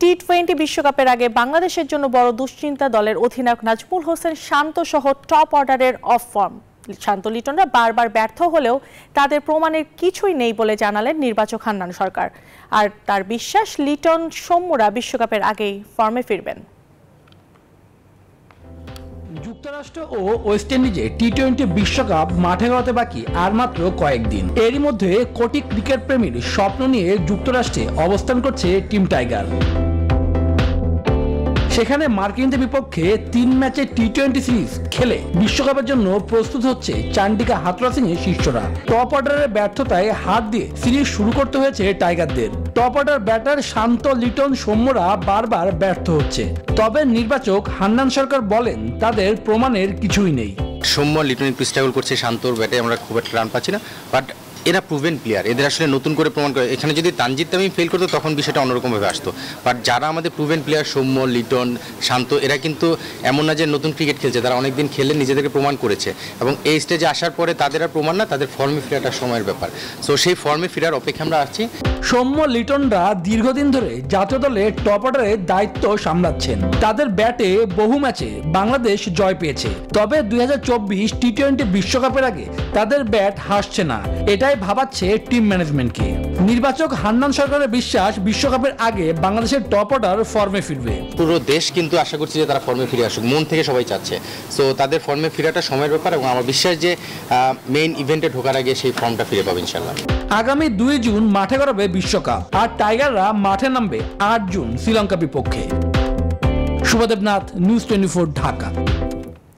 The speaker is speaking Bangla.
টি-20 বিশ্বকাপের আগে বাংলাদেশের জন্য বড় দুশ্চিন্তা দলের অধিনায়ক নাজমুল হোসেন শান্ত সহ টপ অর্ডারের অফ ফর্ম। শান্ত লিটনরা বারবার ব্যর্থ হলেও তাদের প্রমাণের কিছুই নেই বলে জানালেন নির্বাচক হান্নান সরকার। আর তার বিশ্বাস লিটন সৌম্যরা বিশ্বকাপের আগেই ফর্মে ফিরবেন। যুক্তরাষ্ট্র ও ওয়েস্ট ইন্ডিজে টি-20 বিশ্বকাপ মাঠে গড়াতে বাকি আর মাত্র কয়েকদিন। এরই মধ্যে কোটি ক্রিকেট প্রেমীর স্বপ্ন নিয়ে যুক্তরাষ্ট্রে অবস্থান করছে টিম টাইগার। সেখানে মার্কিনদের বিপক্ষে 3 ম্যাচে টি-20 সিরিজ খেলে বিশ্বকাপের জন্য প্রস্তুত হচ্ছে চান্ডিকা হাথরসিং এর শিষ্যরা। টপ অর্ডারের ব্যর্থতায় হাত দিয়ে সিরিজ শুরু করতে হয়েছে টাইগারদের। টপ অর্ডার ব্যাটার শান্ত, লিটন, সৌম্যরা বারবার ব্যর্থ হচ্ছে। তবে নির্বাচক হান্নান সরকার বলেন তাদের প্রমাণের কিছুই নেই। সৌম্য, লিটন একটু স্ট্রাগল করছে, শান্তর ব্যাটে আমরা খুব একটা রান পাচ্ছি না, বাট এরা প্রুভেন প্লেয়ার, এদের আসলে নতুন করে প্রমাণ করে। এখানে যদি তানজিদ তামিম ফেল করতো তখন বিষয়টা অন্যরকমভাবে আসতো, বাট যারা আমাদের প্রুভেন প্লেয়ার সৌম্য, লিটন, শান্ত, এরা কিন্তু এমন না যে নতুন ক্রিকেট খেলছে, তারা অনেকদিন খেলে নিজেদেরকে প্রমাণ করেছে এবং এই স্টেজে আসার পরে তাদের আর প্রমাণ না, তাদের ফর্মে ফেরাটা সময়ের ব্যাপার। সো সেই ফর্মে ফেরার অপেক্ষা আমরা আছি। সৌম্য, লিটনরা দীর্ঘদিন ধরে জাতীয় দলে টপ অর্ডারের দায়িত্ব সামলাচ্ছেন। তাদের ব্যাটে বহু ম্যাচে বাংলাদেশ জয় পেয়েছে। তবে 2024 টি-20 বিশ্বকাপের আগে তাদের ব্যাট হাসছে না, এটাই ভাবাচ্ছে টিম ম্যানেজমেন্টকে। নির্বাচক হান্নান সরকারের বিশ্বাস বিশ্বকাপের আগে বাংলাদেশের টপ অর্ডার ফর্মে ফিরবে। পুরো দেশ কিন্তু আশা করছে যে তারা ফর্মে ফিরে আসুক, মন থেকে সবাই চাচ্ছে। সো তাদের ফর্মে ফেরাটা সময়ের ব্যাপার এবং আমার বিশ্বাস যে মেইন ইভেন্টে ঢোকার আগে সেই ফর্মটা ফিরে পাবে ইনশাল্লাহ। আগামী 2 জুন মাঠে গড়াবে বিশ্বকাপ, আর টাইগাররা মাঠে নামবে 8 জুন শ্রীলঙ্কা বিপক্ষে। শুভদেবনাথ, নিউজ 24, ঢাকা।